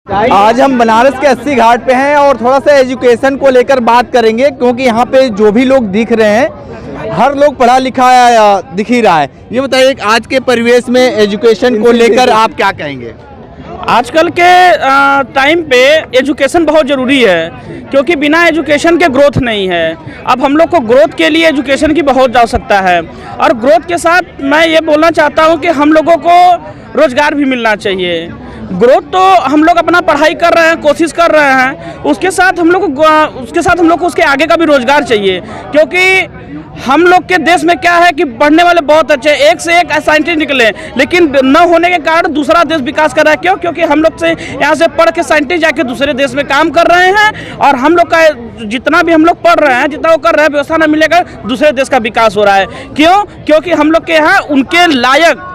आज हम बनारस के 80 घाट पे हैं और थोड़ा सा एजुकेशन को लेकर बात करेंगे, क्योंकि यहाँ पे जो भी लोग दिख रहे हैं हर लोग पढ़ा लिखा दिख ही रहा है। ये बताइए आज के परिवेश में एजुकेशन को लेकर आप क्या कहेंगे? आजकल के टाइम पे एजुकेशन बहुत ज़रूरी है, क्योंकि बिना एजुकेशन के ग्रोथ नहीं है। अब हम लोग को ग्रोथ के लिए एजुकेशन की बहुत आवश्यकता है, और ग्रोथ के साथ मैं ये बोलना चाहता हूँ कि हम लोगों को रोज़गार भी मिलना चाहिए। ग्रोथ तो हम लोग अपना पढ़ाई कर रहे हैं, कोशिश कर रहे हैं, उसके साथ हम लोग को उसके आगे का भी रोज़गार चाहिए। क्योंकि हम लोग के देश में क्या है कि पढ़ने वाले बहुत अच्छे, एक से एक साइंटिस्ट निकले, लेकिन न होने के कारण दूसरा देश विकास कर रहा है। क्यों? क्योंकि हम लोग से यहाँ से पढ़ के साइंटिस्ट जाके दूसरे देश में काम कर रहे हैं, और हम लोग का जितना भी हम लोग पढ़ रहे हैं, जितना वो कर रहे हैं, व्यवस्था न मिलेगा, दूसरे देश का विकास हो रहा है। क्यों? क्योंकि हम लोग के यहाँ उनके लायक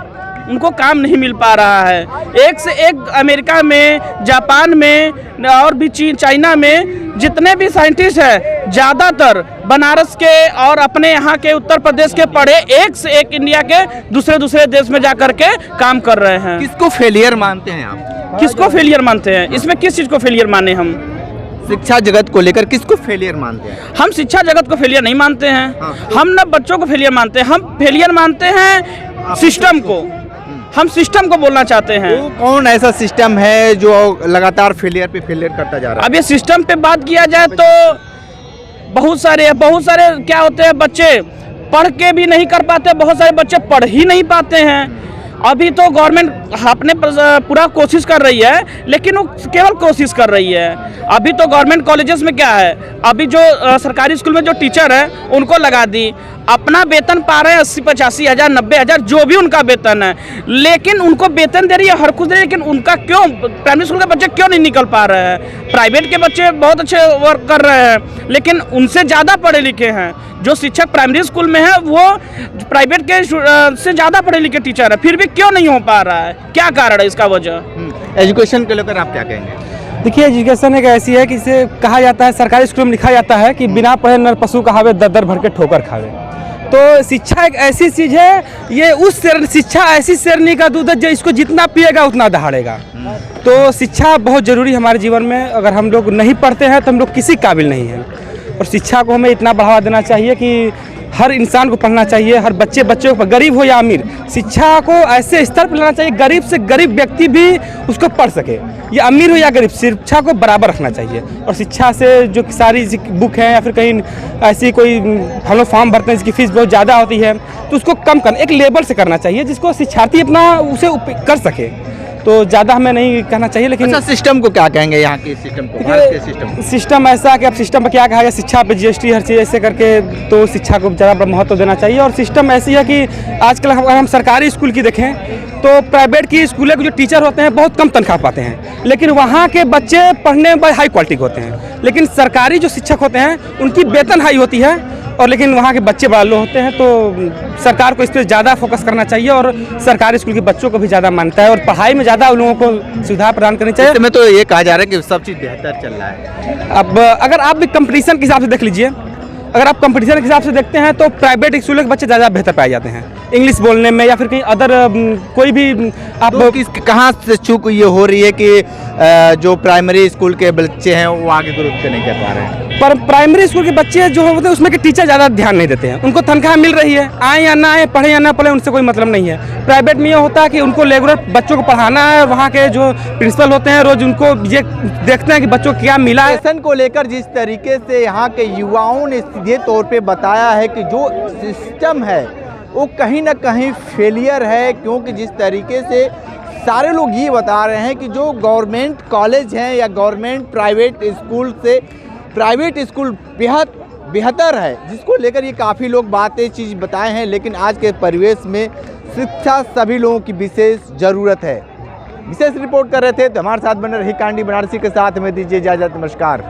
उनको काम नहीं मिल पा रहा है। एक से एक अमेरिका में, जापान में और भी चाइना में जितने भी साइंटिस्ट हैं, ज़्यादातर बनारस के और अपने यहाँ के उत्तर प्रदेश के पढ़े एक से एक इंडिया के दूसरे देश में जाकर के काम कर रहे हैं। किसको फेलियर मानते हैं आप? किसको फेलियर मानते हैं? इसमें किस चीज़ को फेलियर माने हम? शिक्षा जगत को लेकर किसको फेलियर मानते हैं? हम शिक्षा जगत को फेलियर नहीं मानते हैं। हम न बच्चों को फेलियर मानते हैं, हम फेलियर मानते हैं सिस्टम को। हम सिस्टम को बोलना चाहते हैं। तो कौन ऐसा सिस्टम है जो लगातार फेलियर पे फेलियर करता जा रहा है? अब ये सिस्टम पे बात किया जाए तो बहुत सारे क्या होते हैं, बच्चे पढ़ के भी नहीं कर पाते, बहुत सारे बच्चे पढ़ ही नहीं पाते हैं। अभी तो गवर्नमेंट अपने पूरा कोशिश कर रही है, लेकिन वो केवल कोशिश कर रही है। अभी तो गवर्नमेंट कॉलेजेस में क्या है, अभी जो सरकारी स्कूल में जो टीचर है उनको लगा दी, अपना वेतन पा रहे हैं 80-85 हज़ार 90 हज़ार जो भी उनका वेतन है, लेकिन उनको वेतन दे रही है, हर कुछ दे रही है, लेकिन उनका क्यों प्राइमरी स्कूल के बच्चे क्यों नहीं निकल पा रहे हैं? प्राइवेट के बच्चे बहुत अच्छे वर्क कर रहे हैं, लेकिन उनसे ज़्यादा पढ़े लिखे हैं। जो शिक्षक प्राइमरी स्कूल में है वो प्राइवेट के से ज़्यादा पढ़े लिखे टीचर है, फिर भी क्यों नहीं हो पा रहा है? क्या कारण है इसका वजह? एजुकेशन को लेकर आप क्या कहेंगे? देखिए, एजुकेशन एक ऐसी है कि इसे कहा जाता है, सरकारी स्कूल में लिखा जाता है कि बिना पढ़े नर पशु कहावे, दर भर के ठोकर खावे। तो शिक्षा एक ऐसी चीज़ है, ये शिक्षा ऐसी शेरनी का दूध है जो इसको जितना पिएगा उतना दहाड़ेगा। तो शिक्षा बहुत ज़रूरी है हमारे जीवन में। अगर हम लोग नहीं पढ़ते हैं तो हम लोग किसी काबिल नहीं हैं, और शिक्षा को हमें इतना बढ़ावा देना चाहिए कि हर इंसान को पढ़ना चाहिए, हर बच्चे को, गरीब हो या अमीर, शिक्षा को ऐसे स्तर पर लाना चाहिए गरीब से गरीब व्यक्ति भी उसको पढ़ सके, या अमीर हो या गरीब, शिक्षा को बराबर रखना चाहिए। और शिक्षा से जो सारी बुक हैं या फिर कहीं ऐसी कोई हम लोग फॉर्म भरते हैं जिसकी फीस बहुत ज़्यादा होती है, तो उसको कम करना, एक लेवल से करना चाहिए जिसको शिक्षार्थी अपना उसे कर सके। तो ज़्यादा हमें नहीं कहना चाहिए। लेकिन अच्छा, सिस्टम को क्या कहेंगे? यहाँ के सिस्टम को, भारत के सिस्टम ऐसा कि अब सिस्टम पर क्या कहा जाए, शिक्षा पे GST हर चीज़ ऐसे करके, तो शिक्षा को ज़्यादा महत्व देना चाहिए। और सिस्टम ऐसी है कि आजकल अगर हम सरकारी स्कूल की देखें तो प्राइवेट की स्कूलों के जो टीचर होते हैं बहुत कम तनख्वाह पाते हैं, लेकिन वहाँ के बच्चे पढ़ने में हाई क्वालिटी के होते हैं। लेकिन सरकारी जो शिक्षक होते हैं उनकी वेतन हाई होती है, और लेकिन वहाँ के बच्चे बड़ा लो होते हैं। तो सरकार को इस पर ज़्यादा फोकस करना चाहिए, और सरकारी स्कूल के बच्चों को भी ज़्यादा मानता है, और पढ़ाई में ज़्यादा उन लोगों को सुविधा प्रदान करनी चाहिए। इसमें तो ये कहा जा रहा है कि सब चीज़ बेहतर चल रहा है। अब अगर आप भी कंपटीशन के हिसाब से देख लीजिए, अगर आप कंपटीशन के हिसाब से देखते हैं तो प्राइवेट स्कूलों के बच्चे ज़्यादा बेहतर पाए जाते हैं इंग्लिश बोलने में, या फिर कहीं अदर कोई भी आप तो कहाँ से चूक ये हो रही है कि जो प्राइमरी स्कूल के बच्चे हैं वो आगे ग्रोथ नहीं कर पा रहे हैं? पर प्राइमरी स्कूल के बच्चे जो होते हैं उसमें के टीचर ज़्यादा ध्यान नहीं देते हैं। उनको तनख्वाह मिल रही है, आए या ना आए, पढ़े या ना पढ़े, उनसे कोई मतलब नहीं है। प्राइवेट में ये होता है कि उनको रेगुलर बच्चों को पढ़ाना है, वहाँ के जो प्रिंसिपल होते हैं रोज उनको ये देखते हैं कि बच्चों को क्या मिला है। एजुकेशन को लेकर जिस तरीके से यहाँ के युवाओं ने सीधे तौर पे बताया है कि जो सिस्टम है वो कहीं ना कहीं फेलियर है, क्योंकि जिस तरीके से सारे लोग ये बता रहे हैं कि जो गवर्नमेंट कॉलेज हैं या गवर्नमेंट प्राइवेट स्कूल से प्राइवेट स्कूल बेहतर है, जिसको लेकर ये काफ़ी लोग बातें चीज़ बताए हैं। लेकिन आज के परिवेश में शिक्षा सभी लोगों की विशेष ज़रूरत है। विशेष रिपोर्ट कर रहे थे तो हमारे साथ बने रही कांडी बनारसी के साथ, हमें दीजिए इजाज़त। नमस्कार।